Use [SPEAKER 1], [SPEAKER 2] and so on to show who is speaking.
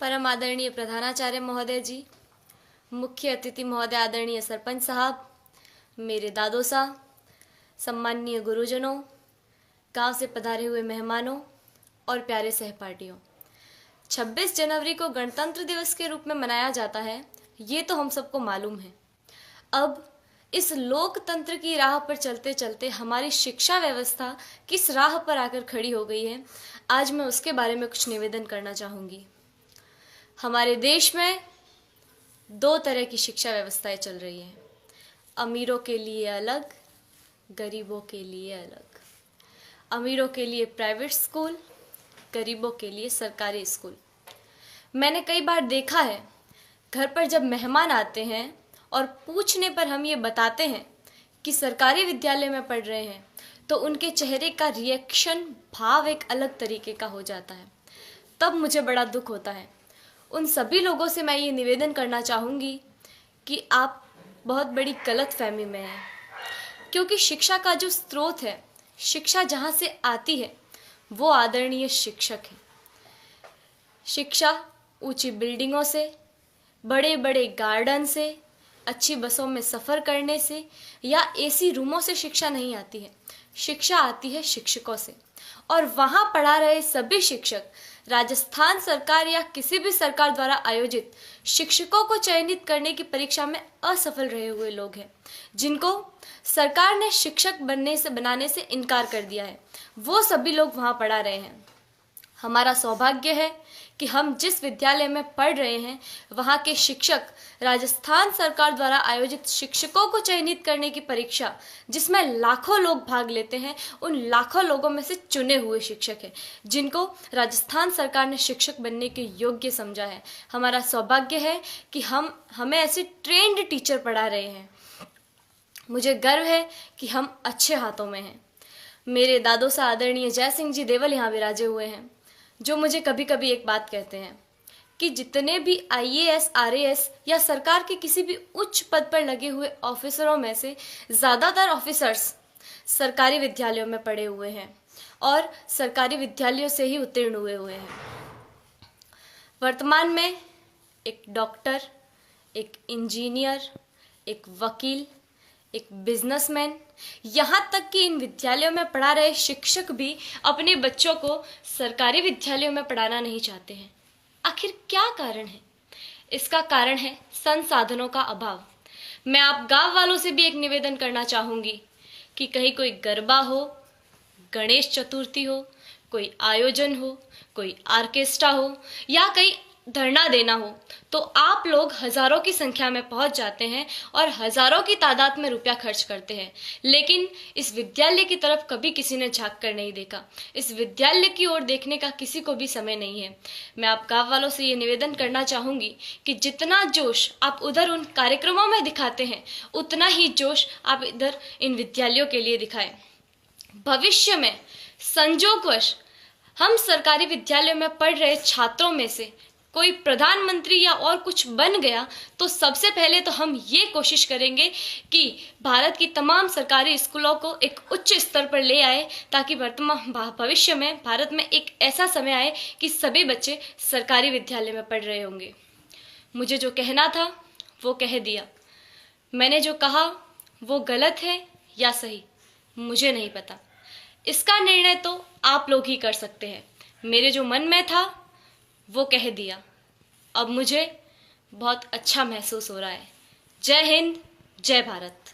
[SPEAKER 1] परम आदरणीय प्रधानाचार्य महोदय जी, मुख्य अतिथि महोदय आदरणीय सरपंच साहब, मेरे दादो साहब, सम्माननीय गुरुजनों, गांव से पधारे हुए मेहमानों और प्यारे सहपाठियों। 26 जनवरी को गणतंत्र दिवस के रूप में मनाया जाता है, ये तो हम सबको मालूम है। अब इस लोकतंत्र की राह पर चलते चलते हमारी शिक्षा व्यवस्था किस राह पर आकर खड़ी हो गई है, आज मैं उसके बारे में कुछ निवेदन करना चाहूँगी। हमारे देश में दो तरह की शिक्षा व्यवस्थाएं चल रही हैं, अमीरों के लिए अलग, गरीबों के लिए अलग। अमीरों के लिए प्राइवेट स्कूल, गरीबों के लिए सरकारी स्कूल। मैंने कई बार देखा है, घर पर जब मेहमान आते हैं और पूछने पर हम ये बताते हैं कि सरकारी विद्यालय में पढ़ रहे हैं, तो उनके चेहरे का रिएक्शन, भाव एक अलग तरीके का हो जाता है। तब मुझे बड़ा दुख होता है। उन सभी लोगों से मैं ये निवेदन करना चाहूँगी कि आप बहुत बड़ी गलतफहमी में हैं, क्योंकि शिक्षा का जो स्रोत है, शिक्षा जहाँ से आती है, वो आदरणीय शिक्षक है। शिक्षा ऊंची बिल्डिंगों से, बड़े बड़े गार्डन से, अच्छी बसों में सफ़र करने से या एसी रूमों से शिक्षा नहीं आती है। शिक्षा आती है शिक्षकों से, और वहाँ पढ़ा रहे सभी शिक्षक राजस्थान सरकार या किसी भी सरकार द्वारा आयोजित शिक्षकों को चयनित करने की परीक्षा में असफल रहे हुए लोग हैं, जिनको सरकार ने शिक्षक बनाने से इनकार कर दिया है। वो सभी लोग वहाँ पढ़ा रहे हैं। हमारा सौभाग्य है कि हम जिस विद्यालय में पढ़ रहे हैं, वहाँ के शिक्षक राजस्थान सरकार द्वारा आयोजित शिक्षकों को चयनित करने की परीक्षा, जिसमें लाखों लोग भाग लेते हैं, उन लाखों लोगों में से चुने हुए शिक्षक हैं, जिनको राजस्थान सरकार ने शिक्षक बनने के योग्य समझा है। हमारा सौभाग्य है कि हमें ऐसे ट्रेंड टीचर पढ़ा रहे हैं। मुझे गर्व है कि हम अच्छे हाथों में हैं। मेरे दादो सा आदरणीय जय सिंह जी देवल यहाँ विराजे हुए हैं, जो मुझे कभी कभी एक बात कहते हैं कि जितने भी IAS, RAS या सरकार के किसी भी उच्च पद पर लगे हुए ऑफिसरों में से ज़्यादातर ऑफिसर्स सरकारी विद्यालयों में पढ़े हुए हैं और सरकारी विद्यालयों से ही उत्तीर्ण हुए हैं। वर्तमान में एक डॉक्टर, एक इंजीनियर, एक वकील, एक बिजनेसमैन, यहाँ तक कि इन विद्यालयों में पढ़ा रहे शिक्षक भी अपने बच्चों को सरकारी विद्यालयों में पढ़ाना नहीं चाहते हैं। आखिर क्या कारण है? इसका कारण है संसाधनों का अभाव। मैं आप गांव वालों से भी एक निवेदन करना चाहूँगी कि कहीं कोई गरबा हो, गणेश चतुर्थी हो, कोई आयोजन हो, कोई ऑर्केस्ट्रा हो या कहीं धरना देना हो, तो आप लोग हजारों की संख्या में पहुंच जाते हैं और हजारों की तादाद में रुपया खर्च करते हैं, लेकिन इस विद्यालय की तरफ कभी किसी ने झांक कर नहीं देखा। इस विद्यालय की ओर देखने का किसी को भी समय नहीं है। मैं आप गांव वालों से ये निवेदन करना चाहूँगी कि जितना जोश आप उधर उन कार्यक्रमों में दिखाते हैं, उतना ही जोश आप इधर इन विद्यालयों के लिए दिखाएं। भविष्य में संजोगवश हम सरकारी विद्यालयों में पढ़ रहे छात्रों में से कोई प्रधानमंत्री या और कुछ बन गया, तो सबसे पहले तो हम ये कोशिश करेंगे कि भारत की तमाम सरकारी स्कूलों को एक उच्च स्तर पर ले आए, ताकि भविष्य में भारत में एक ऐसा समय आए कि सभी बच्चे सरकारी विद्यालय में पढ़ रहे होंगे। मुझे जो कहना था वो कह दिया। मैंने जो कहा वो गलत है या सही, मुझे नहीं पता। इसका निर्णय तो आप लोग ही कर सकते हैं। मेरे जो मन में था वो कह दिया। अब मुझे बहुत अच्छा महसूस हो रहा है। जय हिंद, जय भारत।